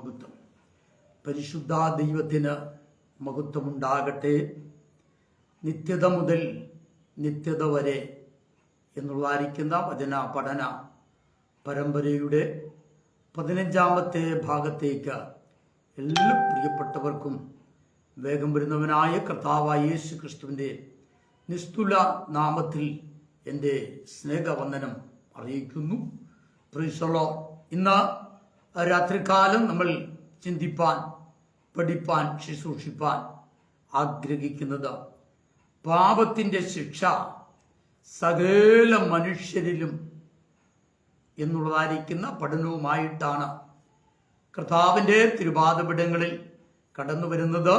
മഹത്വം. പരിശുദ്ധ ദൈവത്തിന് മഹത്വമുണ്ടാകട്ടെ. നിത്യത മുതൽ നിത്യത വരെ എന്നുള്ളതായിരിക്കുന്ന വചന പഠന പരമ്പരയുടെ 15ാമത്തെ ഭാഗത്തേക്ക് എല്ലാ പ്രിയപ്പെട്ടവർക്കും വേഗം വരുന്നവനായ കർത്താവായ യേശു ക്രിസ്തുവിൻ്റെ നിസ്തുല നാമത്തിൽ എൻ്റെ സ്നേഹവന്ദനം അറിയിക്കുന്നു. Praise the Lord. ഇന്ന് രാത്രികാലം നമ്മൾ ചിന്തിപ്പാൻ, പഠിപ്പാൻ, ശുശ്രൂഷിപ്പാൻ ആഗ്രഹിക്കുന്നത് പാപത്തിൻ്റെ ശിക്ഷ സകല മനുഷ്യരിലും എന്നുള്ളതായിരിക്കുന്ന പഠനവുമായിട്ടാണ് കർത്താവിൻ്റെ തിരുപാദപീഠങ്ങളിൽ കടന്നു വരുന്നത്.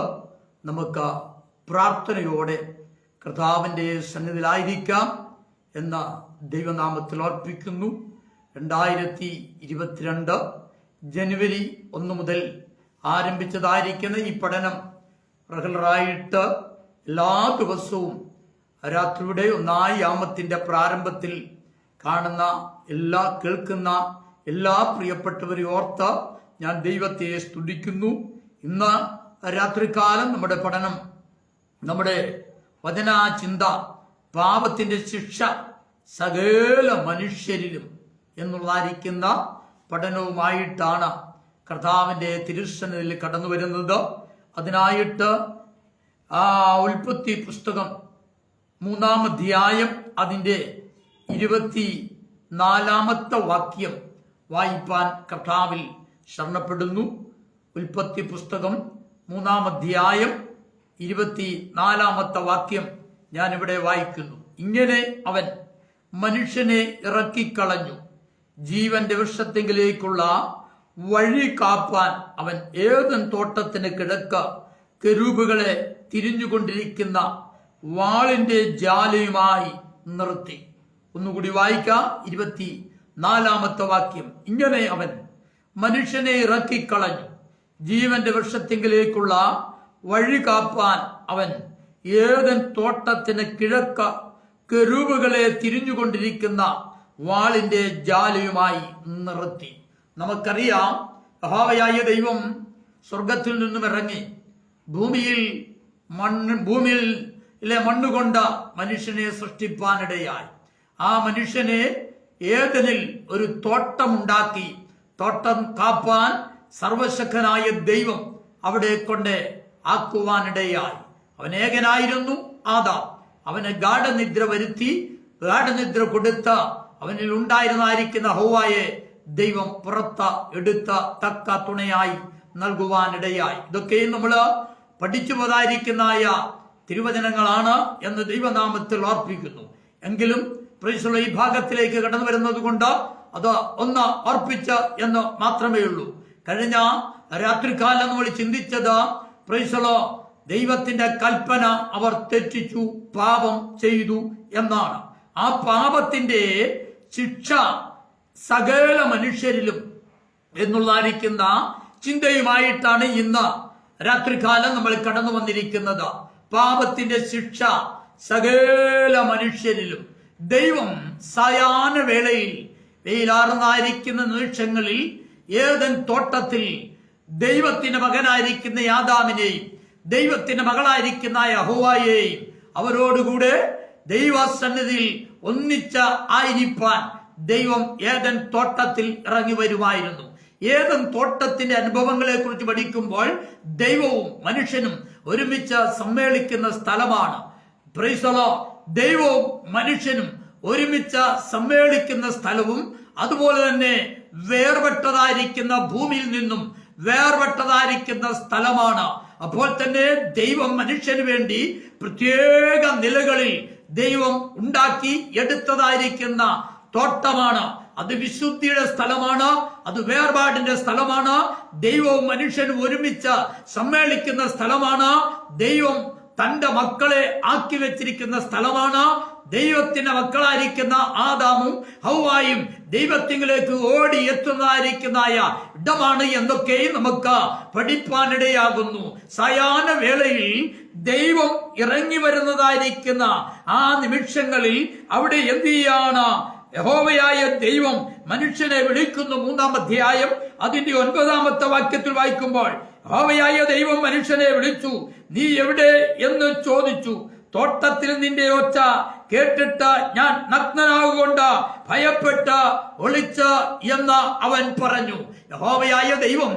നമുക്ക് പ്രാർത്ഥനയോടെ കർത്താവിൻ്റെ സന്നിധിയിലായിരിക്കാം എന്ന ദൈവനാമത്തിൽ അർപ്പിക്കുന്നു. 2022 ജനുവരി 1 മുതൽ ആരംഭിച്ചതായിരിക്കുന്ന ഈ പഠനം റെഗുലറായിട്ട് എല്ലാ ദിവസവും രാത്രിയുടെ 1-ാം യാമത്തിന്റെ പ്രാരംഭത്തിൽ കാണുന്ന കേൾക്കുന്ന എല്ലാ പ്രിയപ്പെട്ടവരെ ഓർത്ത് ഞാൻ ദൈവത്തെ സ്തുതിക്കുന്നു. ഇന്ന് രാത്രികാലം നമ്മുടെ പഠനം, നമ്മുടെ വചന ചിന്ത പാപത്തിന്റെ ശിക്ഷ സകല മനുഷ്യരിലും എന്നുള്ളതായിരിക്കുന്ന പഠനവുമായിട്ടാണ് കർത്താവിന്റെ തിരുസന്നിധിയിൽ കടന്നു വരുന്നത്. അതിനായിട്ട് ഉൽപ്പത്തി പുസ്തകം 3-ാം അധ്യായം അതിൻ്റെ 24-ാമത്തെ വാക്യം വായിപ്പാൻ കർത്താവിൽ ശരണപ്പെടുന്നു. ഉൽപ്പത്തി പുസ്തകം 3-ാം അധ്യായം 24-ാമത്തെ വാക്യം ഞാനിവിടെ വായിക്കുന്നു. ഇങ്ങനെ അവൻ മനുഷ്യനെ ഇറക്കിക്കളഞ്ഞു, ജീവന്റെ വൃക്ഷത്തെങ്കിലേക്കുള്ള വഴി കാപ്പാൻ അവൻ ഏദൻ തോട്ടത്തിന് കിഴക്ക് കെരൂബുകളെ തിരിഞ്ഞുകൊണ്ടിരിക്കുന്ന വാളിന്റെ ജാലയുമായി നിർത്തി. ഒന്നുകൂടി വായിക്കാം. 24-ാമത്തെ വാക്യം. ഇങ്ങനെ അവൻ മനുഷ്യനെ ഇറക്കിക്കളഞ്ഞു, ജീവന്റെ വൃക്ഷത്തെങ്കിലേക്കുള്ള വഴി കാപ്പാൻ അവൻ ഏദൻ തോട്ടത്തിന് കിഴക്ക് കെരൂബുകളെ തിരിഞ്ഞുകൊണ്ടിരിക്കുന്ന വാളിന്റെ ജാലയുമായി നിർത്തി. നമുക്കറിയാം, യഹോവയായ ദൈവം സ്വർഗത്തിൽ നിന്നും ഇറങ്ങി ഭൂമിയിലെ മണ്ണുകൊണ്ട് മനുഷ്യനെ സൃഷ്ടിപ്പാനിടയായി. ആ മനുഷ്യനെ ഏദനിൽ ഒരു തോട്ടമുണ്ടാക്കി, തോട്ടം കാപ്പാൻ സർവശക്തനായ ദൈവം അവിടെ കൊണ്ട് ആക്കുവാനിടയായി. അവൻ ഏകനായിരുന്നു ആദാം. അവന് ഗാഠനിദ്ര വരുത്തി, ഗാഠനിദ്ര കൊടുത്ത് അവനിൽ ഉണ്ടായിരുന്നായിരിക്കുന്ന ഹൗവായെ ദൈവം പുറത്ത് എടുത്ത തക്ക തുണയായി നൽകുവാനിടയായി. ഇതൊക്കെയും നമ്മൾ പഠിച്ചു പോതായിരിക്കുന്ന തിരുവചനങ്ങളാണ് എന്ന് ദൈവനാമത്തിൽ ഓർപ്പിക്കുന്നു. എങ്കിലും പ്രൈസ് ദി ലോർഡ്, ഈ ഭാഗത്തിലേക്ക് കടന്നു വരുന്നത് കൊണ്ട് അത് ഒന്ന് ഓർപ്പിച്ച് എന്ന് മാത്രമേ ഉള്ളൂ. കഴിഞ്ഞ രാത്രികാലം നമ്മൾ ചിന്തിച്ചത് പ്രൈസ് ദി ലോർഡ്, ദൈവത്തിന്റെ കൽപ്പന അവർ തെറ്റിച്ചു, പാപം ചെയ്തു എന്നാണ്. ആ പാപത്തിന്റെ ശിക്ഷ സകല മനുഷ്യരിലും എന്നുള്ളതായിരിക്കുന്ന ചിന്തയുമായിട്ടാണ് ഇന്ന് രാത്രികാലം നമ്മൾ കടന്നു വന്നിരിക്കുന്നത്. പാപത്തിന്റെ ശിക്ഷ സകല മനുഷ്യരിലും. ദൈവം സായാഹ്ന വേളയിൽ വെയിലാർന്നായിരിക്കുന്ന നിമിഷങ്ങളിൽ ഏദൻ തോട്ടത്തിൽ ദൈവത്തിന്റെ മകനായിരിക്കുന്ന ആദാമിനെയും ദൈവത്തിന്റെ മകളായിരിക്കുന്ന യഹോവയെയും അവരോടുകൂടെ ദൈവസന്നിധിയിൽ ഒന്നിച്ച് ആയിരിക്കാൻ ദൈവം ഏദൻ തോട്ടത്തിൽ ഇറങ്ങി വരുമായിരുന്നു. ഏദൻ തോട്ടത്തിന്റെ അനുഭവങ്ങളെ കുറിച്ച് പഠിക്കുമ്പോൾ ദൈവവും മനുഷ്യനും ഒരുമിച്ച് സമ്മേളിക്കുന്ന സ്ഥലമാണ്. Praise the Lord. ദൈവവും മനുഷ്യനും ഒരുമിച്ച് സമ്മേളിക്കുന്ന സ്ഥലവും അതുപോലെ തന്നെ വേർപെട്ടതായിരിക്കുന്ന ഭൂമിയിൽ നിന്നും വേർപെട്ടതായിരിക്കുന്ന സ്ഥലമാണ്. അപ്പോൾ തന്നെ ദൈവം മനുഷ്യന് വേണ്ടി പ്രത്യേക നിലകളിൽ ദൈവം ഉണ്ടാക്കി എടുത്തതായിരിക്കുന്ന തോട്ടമാണ്. അത് വിശുദ്ധിയുടെ സ്ഥലമാണ്, അത് വേർപാടിന്റെ സ്ഥലമാണ്. ദൈവവും മനുഷ്യനും ഒരുമിച്ച് സമ്മേളിക്കുന്ന സ്ഥലമാണ്. ദൈവം തന്റെ മക്കളെ ആക്കി വെച്ചിരിക്കുന്ന സ്ഥലമാണ്. ദൈവത്തിന്റെ മക്കളായിരിക്കുന്ന ആദാമും ഹൗവായും ദൈവത്തിലേക്ക് ഓടി എത്തുന്നതായിരിക്കുന്ന ഇടമാണ് എന്നൊക്കെയും നമുക്ക് പഠിപ്പാനിടയാകുന്നു. സായാഹ്ന വേളയിൽ ദൈവം ഇറങ്ങി വരുന്നതായിരിക്കുന്ന ആ നിമിഷങ്ങളിൽ അവിടെ എന്ത് ചെയ്യാണ്? യഹോവയായ ദൈവം മനുഷ്യനെ വിളിക്കുന്നു. 3-ാം അധ്യായം അതിന്റെ 9-ാമത്തെ വാക്യത്തിൽ വായിക്കുമ്പോൾ, യഹോവയായ ദൈവം മനുഷ്യനെ വിളിച്ചു, നീ എവിടെ എന്ന് ചോദിച്ചു. തോട്ടത്തിൽ നിന്റെ ഒച്ച കേട്ടിട്ട് ഞാൻ നഗ്നനാകൊണ്ട് ഭയപ്പെട്ട് ഒളിച്ച എന്ന് അവൻ പറഞ്ഞു. യഹോവയായ ദൈവം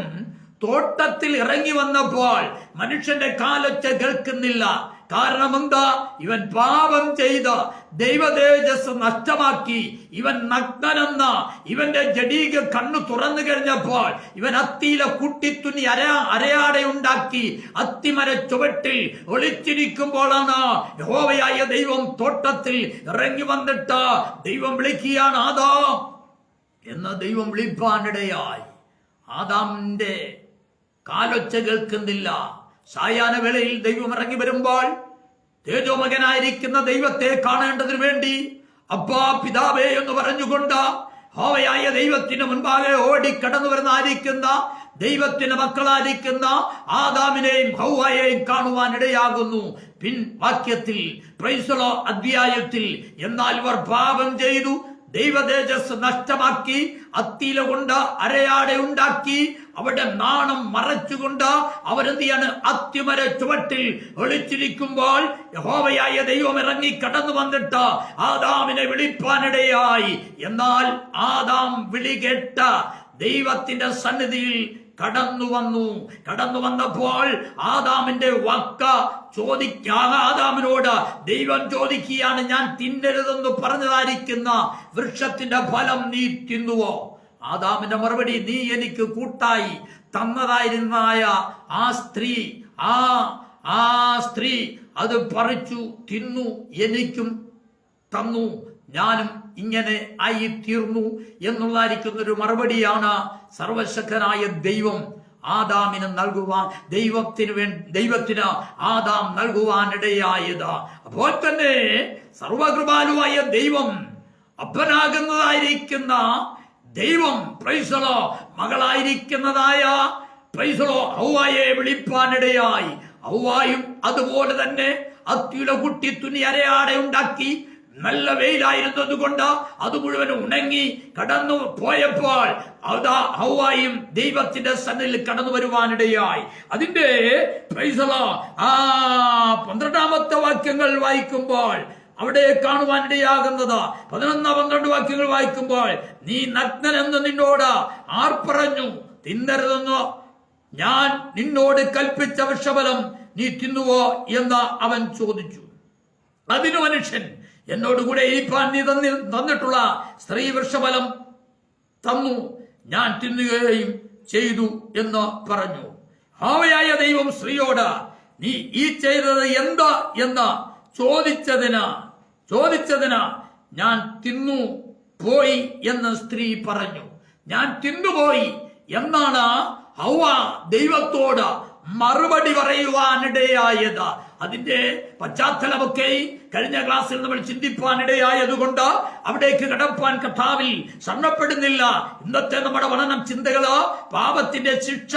തോട്ടത്തിൽ ഇറങ്ങി വന്നപ്പോൾ മനുഷ്യന്റെ കാലൊച്ച കേൾക്കുന്നില്ല. കാരണം എന്താ? ഇവൻ പാപം ചെയ്ത് ദൈവതേജസ് നഷ്ടമാക്കി. ഇവൻ നഗ്നനെന്ന ഇവന്റെ ജഡീക കണ്ണു തുറന്നു കഴിഞ്ഞപ്പോൾ ഇവൻ അത്തിയിലെ കുട്ടിത്തുന്നി അരയാടയുണ്ടാക്കി അത്തിമര ചുവട്ടിൽ ഒളിച്ചിരിക്കുമ്പോഴാണ് യഹോവയായ ദൈവം തോട്ടത്തിൽ ഇറങ്ങി വന്നിട്ട് ദൈവം വിളിക്കുകയാണ്, ആദാം എന്ന് ദൈവം വിളിപ്പാനിടയായി. ആദാമിന്റെ കാലൊച്ച കേൾക്കുന്നില്ല. സായാഹ്ന വേളയിൽ ദൈവം ഇറങ്ങി വരുമ്പോൾ തേജോമകനായിരിക്കുന്ന ദൈവത്തെ കാണേണ്ടതിനു വേണ്ടി അപ്പാ പിതാവേ എന്ന് പറഞ്ഞുകൊണ്ട് യഹോവയായ ദൈവത്തിന് മുൻപാകെ ഓടി കടന്നു വരുന്നതായിരിക്കുന്ന ദൈവത്തിന്റെ മക്കളായിരിക്കുന്ന ആദാമിനെയും ഹൗവയെയും കാണുവാൻ ഇടയാകുന്നു. വാക്യത്തിൽ പ്രൈസലോ അധ്യായത്തിൽ, എന്നാൽ ഇവർ പാപം ചെയ്തു ദൈവതേജസ് നഷ്ടമാക്കി അത്തിയില കൊണ്ട് അരയാടെ ഉണ്ടാക്കി അവിടെ നാണം മറച്ചുകൊണ്ട് അവരെന്ത് ചെയ്യാണ്? അത്തിമര ചുവട്ടിൽ ഒളിച്ചിരിക്കുമ്പോൾ യഹോവയായ ദൈവം ഇറങ്ങി കടന്നു വന്നിട്ട് ആദാമിനെ വിളിപ്പാനിടയായി. എന്നാൽ ആദാം വിളി കേട്ട ദൈവത്തിന്റെ സന്നിധിയിൽ കടന്നു വന്നപ്പോൾ ആദാമിന്റെ ആദാമിനോട് ദൈവം ചോദിക്കുകയാണ്, ഞാൻ തിന്നരുതെന്ന് പറഞ്ഞതായിരിക്കുന്ന വൃക്ഷത്തിന്റെ ഫലം നീ തിന്നുവോ? ആദാമിന്റെ മറുപടി, നീ എനിക്ക് കൂട്ടായി തന്നതായിരുന്നായ ആ സ്ത്രീ അത് പറിച്ചു തിന്നു, എനിക്കും തന്നു, ഞാനും ഇങ്ങനെ ആയി തീർന്നു എന്നുള്ളതായിരിക്കുന്ന ഒരു മറുപടിയാണ് സർവശക്തനായ ദൈവം ആദാമിന് നൽകുവാൻ ദൈവത്തിന് ആദാം നൽകുവാനിടയായത്. അപ്പോൾ തന്നെ സർവകൃപാലുവായ ദൈവം, അപ്പനാകുന്നതായിരിക്കുന്ന ദൈവം പ്രൈസലോ മകളായിരിക്കുന്നതായ പ്രൈസലോ ഹൗവയെ വിളിപ്പാനിടയായി. ഹൗവയും അതുപോലെ തന്നെ അത്തിയുടെ കുട്ടി തുന്നി അരയാടെ ഉണ്ടാക്കി. നല്ല വെയിലായിരുന്നത് കൊണ്ട് അത് മുഴുവൻ ഉണങ്ങി കടന്നു പോയപ്പോൾ ഹൗവയും ദൈവത്തിന്റെ സന്നിധിയിൽ കടന്നു വരുവാനിടയായി. അതിന്റെ പ്രൈസലോ 12-ാമത്തെ വാക്യങ്ങൾ വായിക്കുമ്പോൾ അവിടെ കാണുവാനിടയാകുന്നത്, 11-12 വാക്യങ്ങൾ വായിക്കുമ്പോൾ, നീ നഗ്നനെന്ന് നിന്നോട് ആർ പറഞ്ഞു? തിന്നരുതെന്ന് ഞാൻ നിന്നോട് കൽപ്പിച്ച വൃക്ഷഫലം നീ തിന്നുവോ എന്ന് അവൻ ചോദിച്ചു. അതിനു മനുഷ്യൻ, എന്നോടുകൂടെ ഇരിപ്പാൻ നീ തന്നിട്ടുള്ള സ്ത്രീ വൃക്ഷഫലം തന്നു, ഞാൻ തിന്നുകയും ചെയ്തു എന്ന് പറഞ്ഞു. യഹോവയായ ദൈവം സ്ത്രീയോട്, നീ ഈ ചെയ്തത് എന്താ എന്ന് ചോദിച്ചതിന് ഞാൻ തിന്നു പോയി എന്ന് സ്ത്രീ പറഞ്ഞു. ഞാൻ തിന്നുപോയി എന്നാണ് ഹൗവ ദൈവത്തോട് മറുപടി പറയുവാനിടയായത്. അതിന്റെ പശ്ചാത്തലമൊക്കെ കഴിഞ്ഞ ക്ലാസ്സിൽ നമ്മൾ ചിന്തിപ്പാനിടയായതുകൊണ്ട് അവിടേക്ക് കടപ്പാൻ കർത്താവിൽ ശ്രമപ്പെടുന്നില്ല. ഇന്നത്തെ നമ്മുടെ പഠനം ചിന്തകള് പാപത്തിന്റെ ശിക്ഷ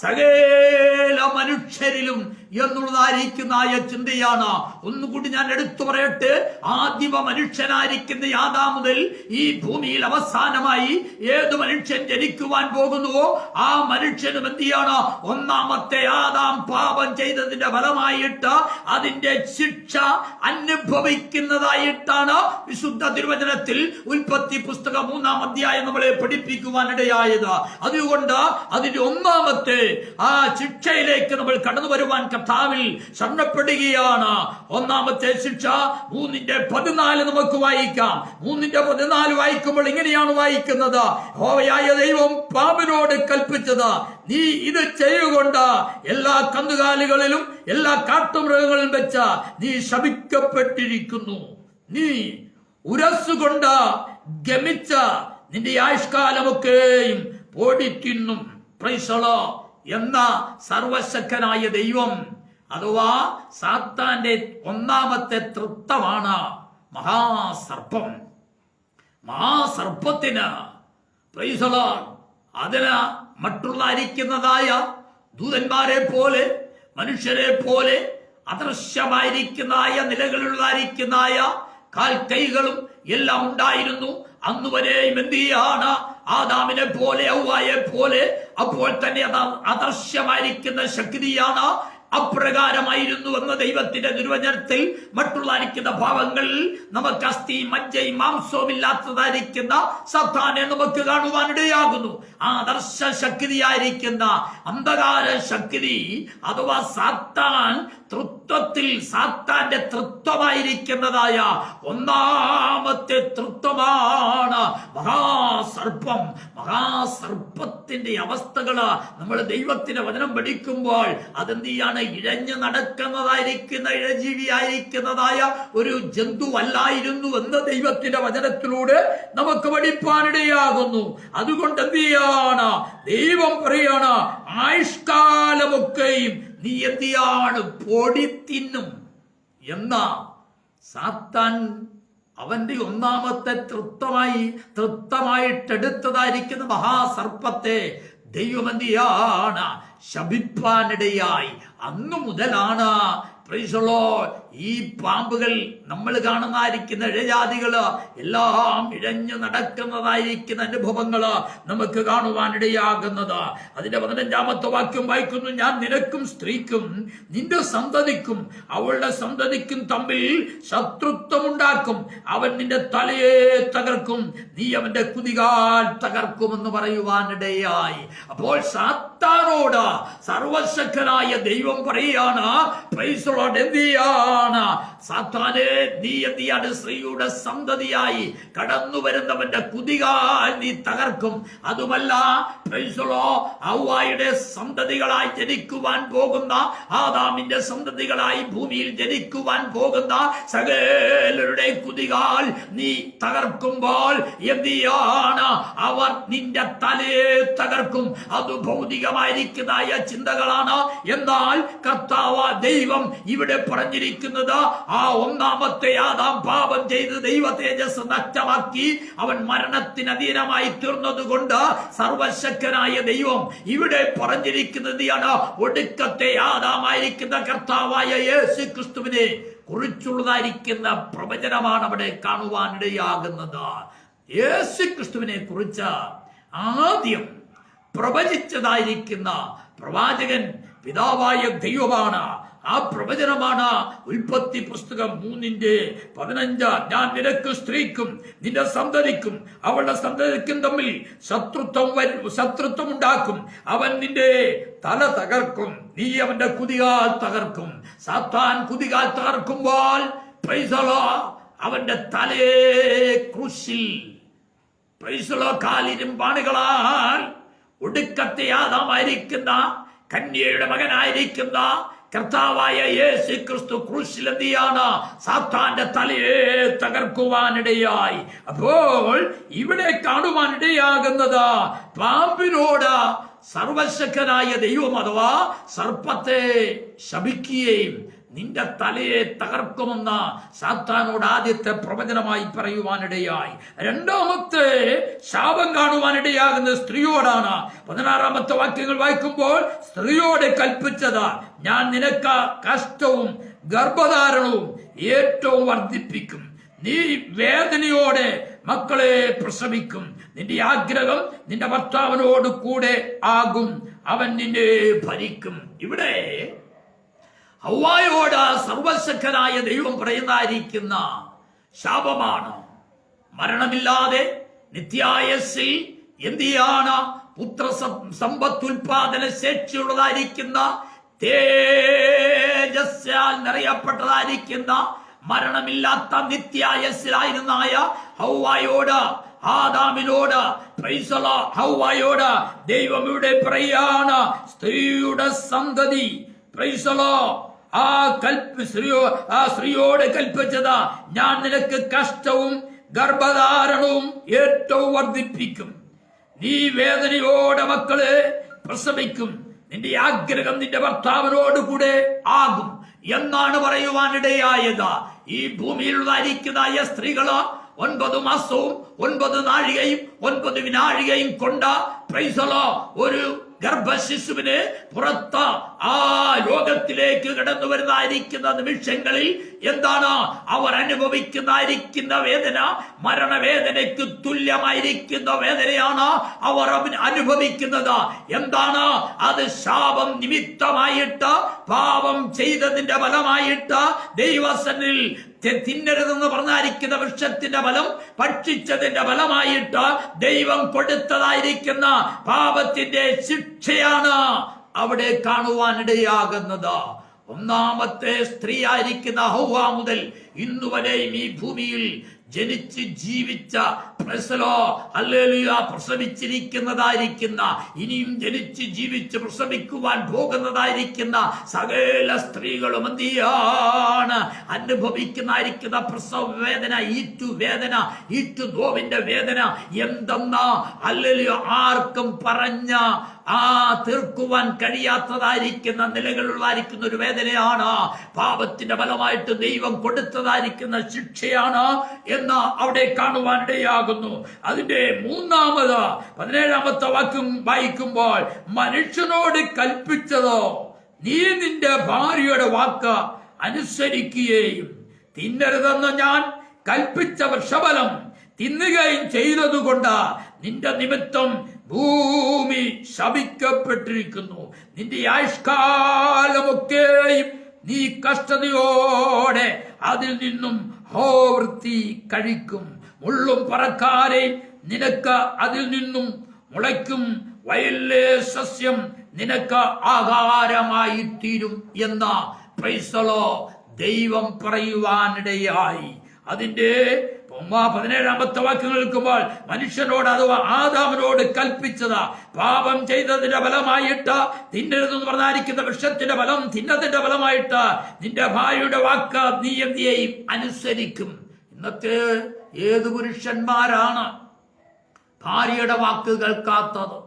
സകല മനുഷ്യരിലും എന്നുള്ളതായിരിക്കുന്ന ചിന്തയാണ്. ഒന്നുകൂടി ഞാൻ എടുത്തു പറയട്ടെ, ആദിമ മനുഷ്യനായിരിക്കുന്ന ആദാം മുതൽ ഈ ഭൂമിയിൽ അവസാനമായി ഏത് മനുഷ്യൻ ജനിക്കുവാൻ പോകുന്നുവോ ആ മനുഷ്യനും എന്ത് ചെയ്യാണ്? ഒന്നാമത്തെ ആദാം പാപം ചെയ്തതിന്റെ ഫലമായിട്ട് അതിന്റെ ശിക്ഷ അനുഭവിക്കുന്നതായിട്ടാണ് വിശുദ്ധ തിരുവചനത്തിൽ ഉൽപ്പത്തി പുസ്തകം 3-ാം അധ്യായം നമ്മളെ പഠിപ്പിക്കുവാനിടയായത്. അതുകൊണ്ട് അതിന്റെ ഒന്നാമത്തെ ആ ശിക്ഷയിലേക്ക് നമ്മൾ കടന്നു വരുവാൻ കർത്താവിൽ ശ്രമപ്പെടുകയാണ്. ഒന്നാമത്തെ ശിക്ഷ 3:14 നമുക്ക് വായിക്കാം. 3:14 വായിക്കുമ്പോൾ ഇങ്ങനെയാണ് വായിക്കുന്നത്, യഹോവയായ ദൈവം പാമ്പിനോട് കൽപ്പിച്ചത്, നീ ഇത് ചെയ്യുകൊണ്ട് എല്ലാ കന്നുകാലികളിലും എല്ലാ കാട്ടുമൃഗങ്ങളിലും വെച്ച നീ ശപിക്കപ്പെട്ടിരിക്കുന്നു. നീ ഉരസുകൊണ്ട് ഗമിച്ച നിന്റെ ആയുഷ്കാലമൊക്കെയും ഓടിത്തിന്നും. പ്രൈസലോ എന്ന സർവശക്തനായ ദൈവം അഥവാ സാത്താന്റെ ഒന്നാമത്തെ തൃത്വമാണ് മഹാസർപ്പം. മഹാസർപ്പത്തിന് പ്രൈസലോ അതിന് മറ്റുള്ളതായിരിക്കുന്നതായ ദൂതന്മാരെ പോലെ മനുഷ്യരെ പോലെ അദൃശ്യമായിരിക്കുന്നതായ നിലകളിലുള്ളതായിരിക്കുന്നതായ കാൽ കൈകളും എല്ലാം ഉണ്ടായിരുന്നു. അന്നുവരെയും എന്ത് ചെയ്യാണ്? ആദാമിനെ പോലെ ഹവ്വായെ പോലെ അപ്പോൾ തന്നെ അദൃശ്യമായിരിക്കുന്ന ശക്തിയാണ്. അപ്രകാരമായിരുന്നു എന്ന ദൈവത്തിന്റെ നിർവചനത്തിൽ മറ്റുള്ളതായിരിക്കുന്ന ഭാവങ്ങൾ നമുക്ക് അസ്ഥി മജ്ജയും മാംസവും ഇല്ലാത്തതായിരിക്കുന്ന സാത്താനെ നമുക്ക് കാണുവാനിടയാകുന്നു. ആ ആദർശ ശക്തിയായിരിക്കുന്ന അന്ധകാര ശക്തി അഥവാ സാത്താൻ തൃത്വത്തിൽ സാത്താന്റെ തൃത്വമായിരിക്കുന്നതായ ഒന്നാമത്തെ തൃത്വമാണ് മഹാസർപ്പം. മഹാസർപ്പത്തിന്റെ അവസ്ഥകള് നമ്മൾ ദൈവത്തിന്റെ വചനം പഠിക്കുമ്പോൾ അതെന്ത് ചെയ്യാണ്? ഇഴഞ്ഞു നടക്കുന്നതായിരിക്കുന്ന ഇഴജീവിയായിരിക്കുന്നതായ ഒരു ജന്തുവല്ലായിരുന്നു എന്ന് ദൈവത്തിന്റെ വചനത്തിലൂടെ നമുക്ക് പഠിപ്പാനിടയാകുന്നു. അതുകൊണ്ട് എന്ത് ചെയ്യാണ്? ദൈവം പറയാണ്, ആയുഷ്കാലമൊക്കെയും നീ എന്ത് ചെയ്യാണ്? പൊടി തിന്നും എന്ന സാത്താൻ അവന്റെ ഒന്നാമത്തെ തൃത്വമായിട്ടെടുത്തതായിരിക്കുന്ന മഹാസർപ്പത്തെ ദൈവം എന്ത് ചെയ്യാണ്? ശപിപ്പാനിടയായി. അന്നു മുതലാണ് ഈ പാമ്പുകൾ നമ്മൾ കാണുന്നതായിരിക്കുന്ന ഇഴജാതികള് എല്ലാം ഇഴഞ്ഞു നടക്കുന്നതായിരിക്കുന്ന അനുഭവങ്ങള് നമുക്ക് കാണുവാനിടയാകുന്നത്. അതിന്റെ 15-ാമത്തെ വാക്യം വായിക്കുന്നു, ഞാൻ നിനക്കും സ്ത്രീക്കും നിന്റെ സന്തതിക്കും അവളുടെ സന്തതിക്കും തമ്മിൽ ശത്രുത്വം ഉണ്ടാക്കും. അവൻ നിന്റെ തലയെ തകർക്കും, നീ അവന്റെ കുതികാൽ തകർക്കുമെന്ന് പറയുവാനിടയായി. അപ്പോൾ സാത്താനോട് സർവശക്തനായ ദൈവം പറയാണ്, എന്ത് ചെയ്യാണ്? സാത്താനെ, നീ എന്ത് ചെയ്യാണ്? സ്ത്രീയുടെ സന്തതിയായി കടന്നു വരുന്നവന്റെ കുതികാൽ നീ തകർക്കും. അതുമല്ല, ഹവ്വായുടെ സന്തതികളായി ജനിക്കുവാൻ പോകുന്ന, ആദാമിന്റെ സന്തതികളായി ഭൂമിയിൽ ജനിക്കുവാൻ പോകുന്ന സകലരുടെ കുതികാൽ നീ തകർക്കുമ്പോൾ എന്ത് ചെയ്യാണ്? അവർ നിന്റെ തലയെ തകർക്കും. അത് ഭൗതികമായിരിക്കുന്നതായ ചിന്തകളാണ്. എന്നാൽ കർത്താവ് ദൈവം ഇവിടെ പറഞ്ഞിരിക്കുന്നത്, ആ ഒന്നാമത്തെ ആദാം പാപം ചെയ്ത് ദൈവ തേജസ് നഷ്ടമാക്കി അവൻ മരണത്തിന് അധീനമായി തീർന്നതുകൊണ്ട് സർവശക്തനായ ദൈവം ഇവിടെ പറഞ്ഞിരിക്കുന്നത് ഒടുക്കത്തെ ആദാമായിരിക്കുന്ന കർത്താവായ യേശു ക്രിസ്തുവിനെ കുറിച്ചുള്ളതായിരിക്കുന്ന പ്രവചനമാണ് അവിടെ കാണുവാനിടയാകുന്നത്. യേശു ക്രിസ്തുവിനെ കുറിച്ച് ആദ്യം പ്രവചിച്ചതായിരിക്കുന്ന പ്രവാചകൻ പിതാവായ ദൈവമാണ്. ആ പ്രവചനമാണ് ഉൽപ്പത്തി പുസ്തകം 3:15. ഞാൻ നിനക്ക് സ്ത്രീക്കും നിന്റെ സന്തതിക്കും അവളുടെ സന്തതിക്കും തമ്മിൽ ശത്രുത്വം ഉണ്ടാക്കും. അവൻ നിന്റെ തല തകർക്കും, നീ അവന്റെ കുതികാൽ തകർക്കും. സാത്താൻ കുതികാൽ തകർക്കുമ്പോൾ അവന്റെ തലയെ ക്രൂശിൽ കാലിരുമ്പാണികളാൽ ഒടുക്കത്തെ ആദാമായിരിക്കുന്ന കന്യയുടെ മകനായിരിക്കുന്ന കർത്താവായ യേശു ക്രിസ്തു ക്രൂശിൽ എന്ത് ചെയ്യാണ്? സാത്താന്റെ തലയെ തകർക്കുവാനിടയായി. അപ്പോൾ ഇവിടെ കാണുവാനിടയാകുന്നത് പാമ്പിനോട് സർവശക്തനായ ദൈവം അഥവാ സർപ്പത്തെ ശപിക്കുകയും നിന്റെ തലയെ തകർക്കുമെന്ന് സാത്താനോട് ആദ്യത്തെ പ്രവചനമായി പറയുവാനിടയായി. രണ്ടാമത്തെ ശാപം കാണുവാനിടയാകുന്ന സ്ത്രീയോടാണ്. 16-ാമത്തെ വാക്യങ്ങൾ വായിക്കുമ്പോൾ സ്ത്രീയോട് കൽപ്പിച്ചത്, ഞാൻ നിനക്ക് കഷ്ടവും ഗർഭധാരണവും ഏറ്റവും വർദ്ധിപ്പിക്കും. നീ വേദനയോടെ മക്കളെ പ്രസവിക്കും. നിന്റെ ആഗ്രഹം നിന്റെ ഭർത്താവിനോട് കൂടെ ആകും, അവൻ നിന്നെ ഭരിക്കും. ഇവിടെ ഹവ്വായോട് സർവശക്തനായ ദൈവം പറയുന്നതായിരിക്കുന്ന ശാപമാണ്. മരണമില്ലാതെ നിത്യായസ്സിൽ എന്ത് ചെയ്യാണ്? പുത്ര സമ്പത്തുൽപാദന ശേഷിയുള്ളതായിരിക്കുന്ന തേജസ്സാൽ നിറയപ്പെട്ടതായിരിക്കുന്ന മരണമില്ലാത്ത നിത്യായസ്സിലായിരുന്നായ ഹവ്വായോട്, ആദാമിനോട്, ഹവ്വായോട് ദൈവം ഇവിടെ പറയാണ്, സ്ത്രീയുടെ സന്തതി ആ സ്ത്രീയോട് കൽപ്പിച്ചത്, ഞാൻ നിനക്ക് കഷ്ടവും ഗർഭധാരണവും ഏറ്റവും വർദ്ധിപ്പിക്കും. നീ വേദനയോടെ മക്കളെ പ്രസവിക്കും. നിന്റെ ആഗ്രഹം നിന്റെ ഭർത്താവിനോട് കൂടെ ആകും എന്നാണ് പറയുവാനിടയായത്. ഈ ഭൂമിയിലുള്ളതായിരിക്കുന്നതായ സ്ത്രീകള് 9 മാസവും 9 നാഴികയും 9 വിനാഴികയും കൊണ്ട് ഒരു ഗർഭശിശുവിന് പുറത്ത് ആ ലോകത്തിലേക്ക് കടന്നു വരുന്നതായിരിക്കുന്ന നിമിഷങ്ങളിൽ എന്താണ് അവർ അനുഭവിക്കുന്നതായിരിക്കുന്ന വേദന മരണവേദനയ്ക്ക് തുല്യമായിരിക്കുന്ന വേദനയാണ് അവർ അനുഭവിക്കുന്നത്. എന്താണ് അത്? ശാപം നിമിത്തമായിട്ട്, പാപം ചെയ്തതിന്റെ ഫലമായിട്ട്, ദൈവസന്നിധിയിൽ തിന്നരുതെന്ന് പറഞ്ഞായിരിക്കുന്ന വൃക്ഷത്തിന്റെ ഫലം ഭക്ഷിച്ചതിന്റെ ഫലമായിട്ട് ദൈവം കൊടുത്തതായിരിക്കുന്ന പാപത്തിന്റെ ശിക്ഷയാണ് അവിടെ കാണുവാനിടയാകുന്നത്. ഒന്നാമത്തെ സ്ത്രീ ആയിരിക്കുന്ന ഹൗവ മുതൽ ഇന്നുവരെയും ഈ ഭൂമിയിൽ ജനിച്ച് ജീവിച്ച പ്രസവിച്ചിരിക്കുന്നതായിരിക്കുന്ന, ഇനിയും ജനിച്ച് ജീവിച്ച് പ്രസവിക്കുവാൻ പോകുന്നതായിരിക്കുന്ന സകല സ്ത്രീകളും എന്തിയാണ് അനുഭവിക്കുന്നതായിരിക്കുന്ന പ്രസവ വേദന, ഈറ്റുവേദന, ഈറ്റുനോവിന്റെ വേദന എന്തെന്ന് ആർക്കും പറഞ്ഞ തീർക്കുവാൻ കഴിയാത്തതായിരിക്കുന്ന നിലകളുള്ളതായിരിക്കുന്ന ഒരു വേദനയാണ്. പാപത്തിന്റെ ഫലമായിട്ട് ദൈവം കൊടുത്തതായിരിക്കുന്ന ശിക്ഷയാണ് എന്ന് അവിടെ കാണുവാനിടയാകുന്നു. അതിന്റെ 17ാമത്തെ വാക്യം വായിക്കുമ്പോൾ, മനുഷ്യനോട് കൽപ്പിച്ചതോ നീ നിന്റെ ഭാര്യയുടെ വാക്ക് അനുസരിക്കുകയും തിന്നരുതെന്ന് ഞാൻ കൽപ്പിച്ച വൃക്ഷഫലം തിന്നുകയും ചെയ്തതുകൊണ്ട് നിന്റെ നിമിത്തം ഭൂമി ശപിക്കപ്പെട്ടിരിക്കുന്നു. നിന്റെ ആയുഷ്കാലമൊക്കെയും നീ കഷ്ടതയോടെ അതിൽ നിന്നും ഹോവൃത്തി കഴിക്കും. മുള്ളും പറക്കാരെയും നിനക്ക് അതിൽ നിന്നും മുളയ്ക്കും. വയലിലെ സസ്യം നിനക്ക് ആഹാരമായി തീരും എന്ന പ്രൈസലോ ദൈവം പറയുവാനിടയായി. അതിന്റെ 17ാമത്തെ വാക്യം കേൾക്കുമ്പോൾ, മനുഷ്യനോട് അഥവാ ആദാമിനോട് കൽപ്പിച്ചത് പാപം ചെയ്തതിന്റെ ഫലമായിട്ട് തിന്നരുതെന്ന് പറഞ്ഞായിരിക്കുന്ന വൃക്ഷത്തിന്റെ ഫലം തിന്നതിന്റെ ഫലമായിട്ട് നിന്റെ ഭാര്യയുടെ വാക്ക് നീ എന്തിയേയും അനുസരിക്കും. ഇന്നത്തെ ഏത് പുരുഷന്മാരാണ് ഭാര്യയുടെ വാക്ക് കേൾക്കാത്തത്?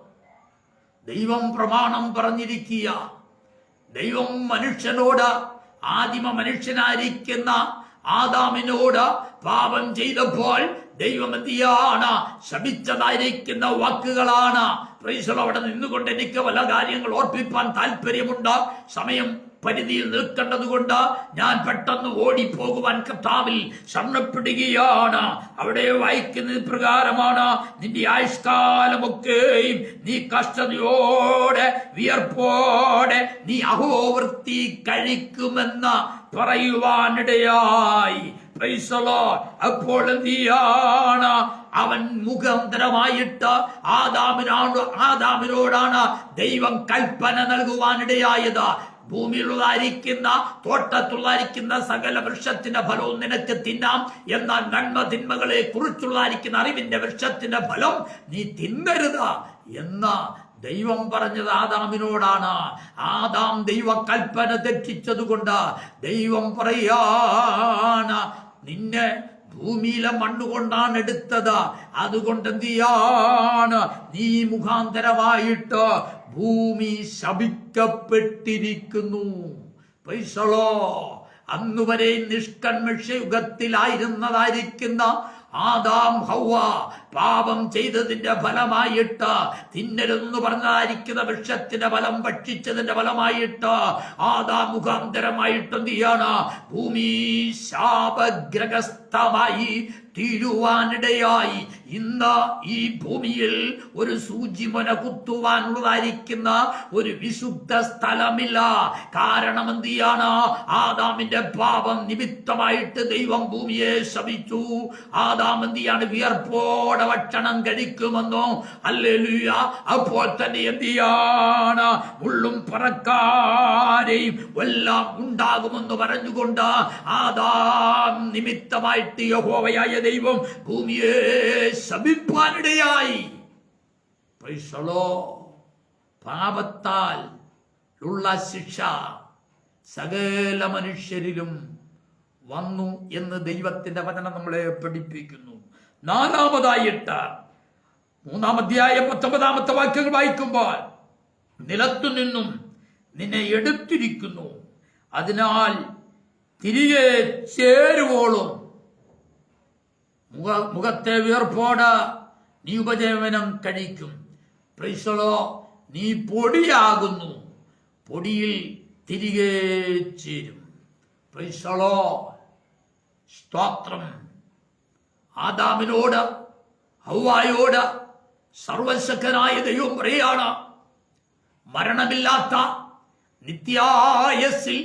ദൈവം പ്രമാണം പറഞ്ഞിരിക്കുക. ദൈവം മനുഷ്യനോട്, ആദിമ മനുഷ്യനായിരിക്കുന്ന ആദാമിനോട് പാപം ചെയ്തപ്പോൾ ദൈവം എന്തിയാണ് ശപിച്ചതായിരിക്കുന്ന വാക്കുകളാണ്. അവിടെ നിന്നുകൊണ്ട് എനിക്ക് പല കാര്യങ്ങൾ ഓർപ്പിപ്പാൻ താല്പര്യമുണ്ട്. സമയം പരിധിയിൽ നിൽക്കേണ്ടത് കൊണ്ട് ഞാൻ പെട്ടെന്ന് ഓടിപ്പോകുവാൻ കർത്താവിൽ ശരണപ്പെടുകയാണ്. അവിടെ വായിക്കുന്ന പ്രകാരമാണ്, നിന്റെ ആയുഷ്കാലമൊക്കെയും നീ കഷ്ടതയോടെ വിയർപ്പോടെ നീ അഹോവൃത്തി കഴിക്കുമെന്ന് പറയുവാനിടയായി. അപ്പോൾ എന്തിയാണ് അവൻ മുഖാന്തരമായിട്ട് ആദാമിനോടാണ് ദൈവം കൽപ്പന നൽകുവാനിടയായത്. ഭൂമിയിലുള്ളതായിരിക്കുന്ന തോട്ടത്തുള്ളതായിരിക്കുന്ന സകല വൃക്ഷത്തിന്റെ ഫലവും നിനക്ക് തിന്നാം, എന്നാൽ നന്മ തിന്മകളെ കുറിച്ചുള്ളതായിരിക്കുന്ന അറിവിന്റെ വൃക്ഷത്തിന്റെ ഫലം നീ തിന്നരുത് എന്ന് ദൈവം പറഞ്ഞത് ആദാമിനോടാണ്. ആദാം ദൈവ കൽപ്പന തെറ്റിച്ചതുകൊണ്ട് ദൈവം പറയാണ്, നിന്നെ ഭൂമിയിലെ മണ്ണുകൊണ്ടാണ് എടുത്തത്, അതുകൊണ്ട് എന്തിയാണ് നീ മുഖാന്തരമായിട്ട് ഭൂമി ശപിക്കപ്പെട്ടിരിക്കുന്നു. പൈസളോ അന്നുവരെ നിഷ്കന്മഷ യുഗത്തിലായിരുന്നതായിരിക്കുന്ന ആദാം ഹൗവ പാപം ചെയ്തതിന്റെ ഫലമായിട്ട് തിന്നരുതെന്ന് പറഞ്ഞതായിരിക്കുന്ന വൃക്ഷത്തിന്റെ ഫലം ഭക്ഷിച്ചതിന്റെ ഫലമായിട്ട് ആദാം മുഖാന്തരമായിട്ട് എന്ത് ചെയ്യാണ്? ഭൂമി ശാപഗ്രസ്തമായി തീരുവാനിടയായി. ഇന്ന് ഈ ഭൂമിയിൽ ഒരു സൂചിമൊന കുത്തുവാനുള്ളതായിരിക്കുന്ന ഒരു വിശുദ്ധ സ്ഥലമില്ല. കാരണം എന്തിയാണ്? ആദാമിന്റെ പാപം നിമിത്തമായിട്ട് ദൈവം ഭൂമിയെ ശപിച്ചു. ആദാം എന്തിയാണ്? വിയർപ്പോടെ ഭക്ഷണം കഴിക്കുമെന്നോ ഹല്ലേലൂയ. അപ്പോൾ തന്നെ എന്തിയാണ്? മുള്ളും പറക്കാരെയും എല്ലാം ഉണ്ടാകുമെന്ന് പറഞ്ഞുകൊണ്ട് ആദാം നിമിത്തമായിട്ട് യഹോവയായ ദൈവം ഭൂമിയെ ശപിപ്പാനിടയായി. പാപത്താൽ ഉള്ള ശിക്ഷ സകല മനുഷ്യരിലും വന്നു എന്ന് ദൈവത്തിന്റെ വചനം നമ്മളെ പഠിപ്പിക്കുന്നു. 4-ാമതായിട്ട് 3-ാം അധ്യായം 19-ാമത്തെ വാക്യങ്ങൾ വായിക്കുമ്പോൾ, നിലത്തു നിന്നും നിന്നെ എടുത്തിരിക്കുന്നു, അതിനാൽ തിരികെ ചേരുവോളും മുഖത്തെ വിയർപ്പോട് നീ ഉപജീവനം കഴിക്കും. പ്രൈസലോ നീ പൊടിയാകുന്നു, പൊടിയിൽ തിരികെ ചേരും. Praise the Lord. സ്തോത്രം. ആദാമിനോട് ഹവ്വായോട് സർവശക്തനായ ദൈവം പറയാണ്, മരണമില്ലാത്ത നിത്യായസിൽ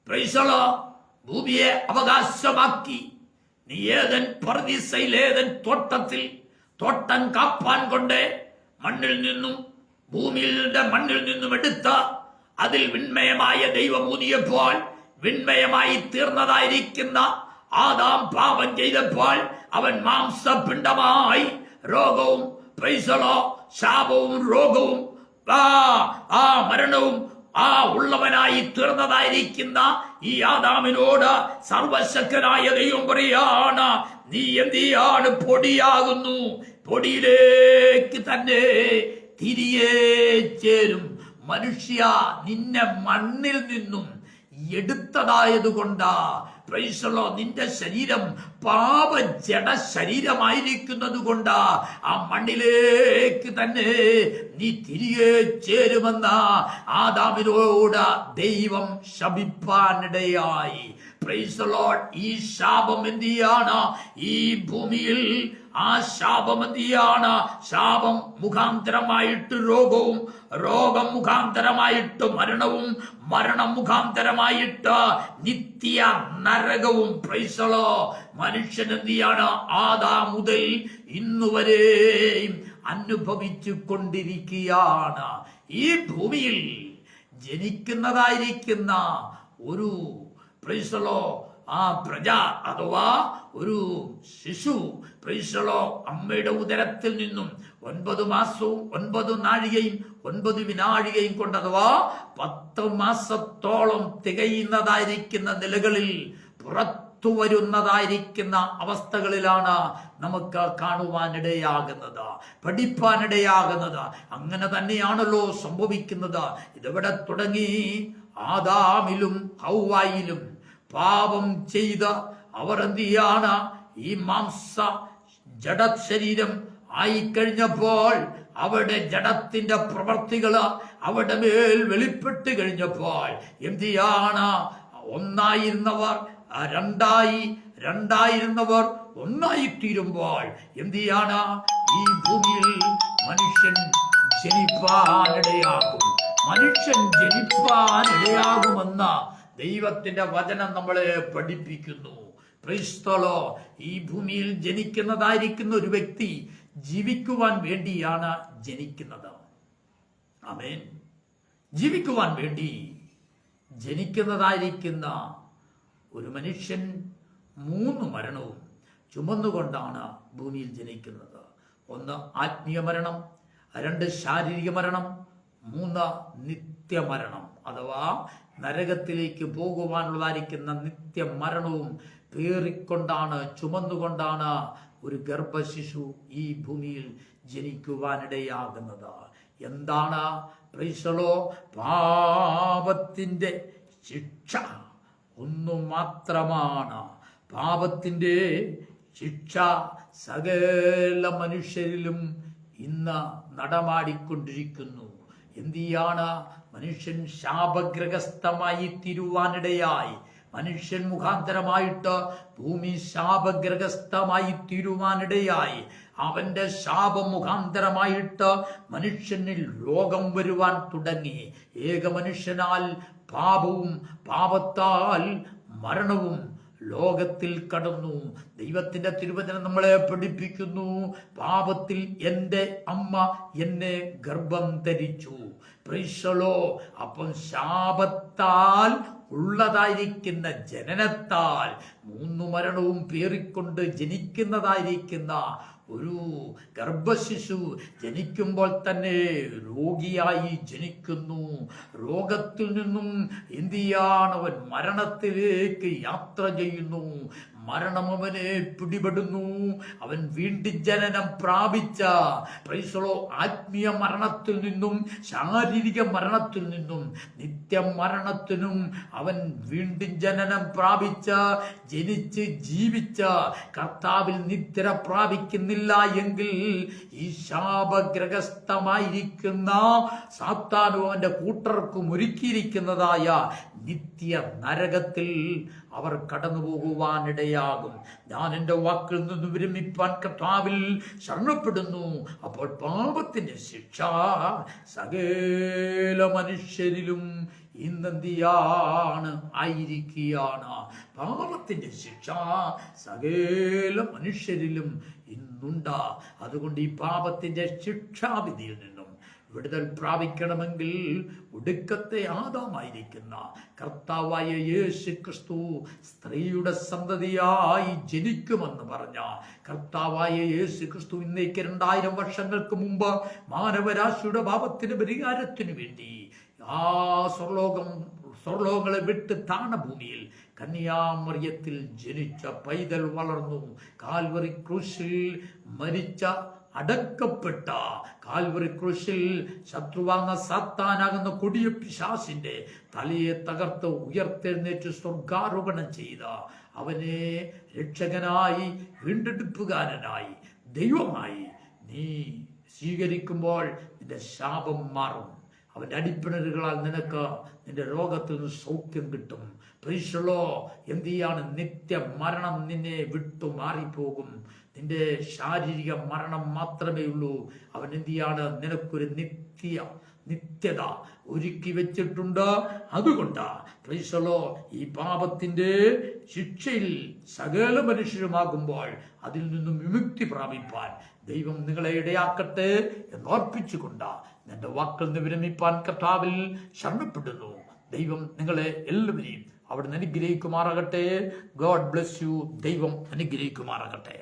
പ്രൈസ് ദി ലോർഡ് ഭൂമിയെ അവകാശമാക്കി നീ ഏദൻ പർദീസയിൽ ഏദൻ തോട്ടത്തിൽ തോട്ടം കാപ്പാൻ കൊണ്ട് മണ്ണിൽ നിന്നും ഭൂമിയുടെ മണ്ണിൽ നിന്നും എടുത്ത് അതിൽ വിൺമയമായ ദൈവം ഊതിയപ്പോൾ വിൺമയമായി തീർന്നതായിരിക്കുന്ന ആദാം പാപം ചെയ്തപ്പോൾ അവൻ മാംസപിണ്ഡമായി രോഗവും പ്രൈസ് ദി ലോർഡ് ശാപവും രോഗവും മരണവും ഉള്ളവനായി തീർന്നതായിരിക്കുന്ന ഈ ആദാമിനോട് സർവശക്തനായ ദൈവം പറയാണ്, നീ എന്തിയാണ് പൊടിയാകുന്നു, പൊടിയിലേക്ക് തന്നെ തിരികെ ചേരും. മനുഷ്യ, നിന്നെ മണ്ണിൽ നിന്നും എടുത്തതായതുകൊണ്ടാ പ്രൈസ് ദി ലോർഡ് നിന്റെ ശരീരം പാപജഡ ശരീരമായിരിക്കുന്നത് കൊണ്ടാ ആ മണ്ണിലേക്ക് തന്നെ നീ തിരികെ ചേരുമെന്ന ആദാമിനോട് ദൈവം ശപിപ്പാനിടയായി. Praise the Lord. ഈ ശാപം എന്തിയാണ്? ഈ ഭൂമിയിൽ ആ ശാപം എന്തിയാണ്? ശാപം മുഖാന്തരമായിട്ട് രോഗവും, രോഗം മുഖാന്തരമായിട്ട് മരണവും, മരണം മുഖാന്തരമായിട്ട് നിത്യ നരകവും. Praise the Lord. മനുഷ്യൻ എന്തിയാണ്? ആദാം മുതൽ ഇന്നുവരെയും അനുഭവിച്ചു കൊണ്ടിരിക്കുകയാണ്. ഈ ഭൂമിയിൽ ജനിക്കുന്നതായിരിക്കുന്ന ഒരു പ്രൈസ് ദി ലോർഡ് പ്രജ അഥവാ ഒരു ശിശു പ്രൈസ് ദി ലോർഡ് അമ്മയുടെ ഉദരത്തിൽ നിന്നും 9 മാസവും 9 നാഴികയും 9 വിനാഴികയും കൊണ്ട് അഥവാ 10 മാസത്തോളം തികയുന്നതായിരിക്കുന്ന നിലകളിൽ പുറത്തു വരുന്നതായിരിക്കുന്ന അവസ്ഥകളിലാണ് നമുക്ക് കാണുവാനിടയാകുന്നത്, പഠിപ്പാനിടയാകുന്നത്. അങ്ങനെ തന്നെയാണല്ലോ സംഭവിക്കുന്നത്. ഇതെവിടെ തുടങ്ങി? ആദാമിലും ഹവ്വായിലും പാപം ചെയ്ത് അവർ എന്തിയാണ്? ഈ മാംസ ജഡ ശരീരം ആയിക്കഴിഞ്ഞപ്പോൾ അവിടെ ജഡത്തിന്റെ പ്രവർത്തികള് അവിടെ മേൽ വെളിപ്പെട്ട് കഴിഞ്ഞപ്പോൾ എന്തിയാണ്? ഒന്നായിരുന്നവർ രണ്ടായിരുന്നവർ ഒന്നായി തീരുമ്പോൾ എന്തിയാണ്? ഈ ഭൂമിയിൽ മനുഷ്യൻ ജനിപ്പാനിടയാകും. മനുഷ്യൻ ജനിപ്പാനിടയാകുമെന്ന ദൈവത്തിന്റെ വചനം നമ്മളെ പഠിപ്പിക്കുന്നു. Praise the Lord. ഈ ഭൂമിയിൽ ജനിക്കുന്നതായിരിക്കുന്ന ഒരു വ്യക്തി ജീവിക്കുവാൻ വേണ്ടിയാണ് ജനിക്കുന്നത്. ആമേൻ. ജീവിക്കുവാൻ വേണ്ടി ജനിക്കുന്നതായിരിക്കുന്ന ഒരു മനുഷ്യൻ 3 മരണവും ചുമന്നുകൊണ്ടാണ് ഭൂമിയിൽ ജനിക്കുന്നത്. 1 ആത്മീയ മരണം, 2 ശാരീരിക മരണം, 3 നിത്യമരണം അഥവാ നരകത്തിലേക്ക് പോകുവാനുള്ളതായിരിക്കുന്ന നിത്യമരണവും പേറിക്കൊണ്ടാണ്, ചുമന്നുകൊണ്ടാണ് ഒരു ഗർഭശിശു ഈ ഭൂമിയിൽ ജനിക്കുവാനിടയാകുന്നത്. എന്താണ്? Praise the Lord. പാപത്തിന്റെ ശിക്ഷ ഒന്നു മാത്രമാണ്. പാപത്തിന്റെ ശിക്ഷ സകല മനുഷ്യരിലും ഇന്ന് നടമാടിക്കൊണ്ടിരിക്കുന്നു. എന്തിയാണ്? മനുഷ്യൻ ശാപഗ്രഹസ്ഥമായി തീരുവാനിടയായി. മനുഷ്യൻ മുഖാന്തരമായിട്ട് ഭൂമി ശാപഗ്രഹസ്ഥമായി തീരുവാനിടയായി. അവന്റെ ശാപം മുഖാന്തരമായിട്ട് മനുഷ്യനിൽ രോഗം വരുവാൻ തുടങ്ങി. ഏക മനുഷ്യനാൽ പാപവും പാപത്താൽ മരണവും ലോകത്തിൽ കടന്നു. ദൈവത്തിന്റെ തിരുവചനം നമ്മളെ പഠിപ്പിക്കുന്നു, പാപത്തിൽ എൻ്റെ അമ്മ എന്നെ ഗർഭം ധരിച്ചു. Praise the Lord. അപ്പം ശാപത്താൽ ഉള്ളതായിരിക്കുന്ന ജനനത്താൽ 3 മരണവും പേറിക്കൊണ്ട് ജനിക്കുന്നതായിരിക്കുന്ന ഒരു ഗർഭശിശു ജനിക്കുമ്പോൾ തന്നെ രോഗിയായി ജനിക്കുന്നു. രോഗത്തിൽ നിന്നും എന്തിയാണ്? അവൻ മരണത്തിലേക്ക് യാത്ര ചെയ്യുന്നു. മരണം അവനെ പിടിപെടുന്നു. അവൻ വീണ്ടും ജനനം പ്രാപിച്ച ആത്മീയ മരണത്തിൽ നിന്നും ശാരീരിക മരണത്തിൽ നിന്നും നിത്യമരണത്തിനും അവൻ വീണ്ടും ജനനം പ്രാപിച്ച ജനിച്ച് ജീവിച്ച കർത്താവിൽ നിദ്ര പ്രാപിക്കുന്നില്ല എങ്കിൽ ഈ ശാപഗ്രഹസ്ഥമായിരിക്കുന്ന സാത്താനും അവന്റെ കൂട്ടർക്കും ഒരുക്കിയിരിക്കുന്നതായ നിത്യ നരകത്തിൽ അവർ കടന്നു പോകുവാനിടയാകും. ഞാൻ എൻ്റെ വാക്കിൽ നിന്ന് വിരമിപ്പാൻ കർത്താവിൽ ശരണപ്പെടുന്നു. അപ്പോൾ പാപത്തിന്റെ ശിക്ഷ സകല മനുഷ്യരിലും ഇന്നെന്തിയാണ് ആയിരിക്കുകയാണ്. പാപത്തിന്റെ ശിക്ഷ സകല മനുഷ്യരിലും ഇന്നുണ്ട്. അതുകൊണ്ട് ഈ പാപത്തിന്റെ ശിക്ഷാവിധിയിൽ നിന്നും വിടുതൽ പ്രാപിക്കണമെങ്കിൽ ഒടുക്കത്തെ ആദാമായിരിക്കുന്ന കർത്താവായ യേശു ക്രിസ്തു സ്ത്രീയുടെ സന്തതിയായി ജനിക്കുമെന്ന് പറഞ്ഞ കർത്താവായ യേശു ക്രിസ്തു ഇന്നേക്ക് 2000 വർഷങ്ങൾക്ക് മുമ്പ് മാനവരാശിയുടെ പാപത്തിന് പരിഹാരത്തിനു വേണ്ടി ആ സ്വർലോകങ്ങളെ വിട്ട് താണഭൂമിയിൽ കന്യാമറിയത്തിൽ ജനിച്ച പൈതൽ വളർന്നു. കാൽവറി ക്രൂശിൽ മരിച്ച അടക്കപ്പെട്ട കാൽവറി ക്രൂശിൽ ശത്രുവാങ്ങ സാത്താനാകുന്ന കൊടിയ പിശാചിന്റെ തലയെ തകർത്ത് ഉയർത്തെഴുന്നേറ്റ് സ്വർഗാരോപണം ചെയ്ത അവനെ രക്ഷകനായി വീണ്ടെടുപ്പുകാരനായി ദൈവമായി നീ സ്വീകരിക്കുമ്പോൾ നിന്റെ ശാപം മാറും. അവന്റെ അടിപ്പിണരുകളാൽ നിനക്ക് നിന്റെ രോഗത്തിൽ നിന്ന് സൗഖ്യം കിട്ടും. പ്രീശുള്ളോ എന്തിയാണ് നിത്യ മരണം നിന്നെ വിട്ടു മാറിപ്പോകും. നിന്റെ ശാരീരിക മരണം മാത്രമേ ഉള്ളൂ. അവൻ എന്തിയാണ് നിനക്കൊരു നിത്യത ഒരുക്കി വെച്ചിട്ടുണ്ട്. അതുകൊണ്ട് പ്രീശുള്ളോ ഈ പാപത്തിന്റെ ശിക്ഷയിൽ സകല മനുഷ്യരുമാകുമ്പോൾ അതിൽ നിന്നും വിമുക്തി പ്രാപിപ്പാൻ ദൈവം നിങ്ങളെ ഇടയാക്കട്ടെ എന്നോർപ്പിച്ചുകൊണ്ട് നിന്റെ വാക്കിൽ നിന്ന് വിരമിപ്പാൻ കർത്താവിൽ ശരണപ്പെടുന്നു. ദൈവം നിങ്ങളെ എല്ലാവരെയും അവിടുന്ന് അനുഗ്രഹിക്കുമാറാകട്ടെ. God bless you. ദൈവം അനുഗ്രഹിക്കുമാറാകട്ടെ.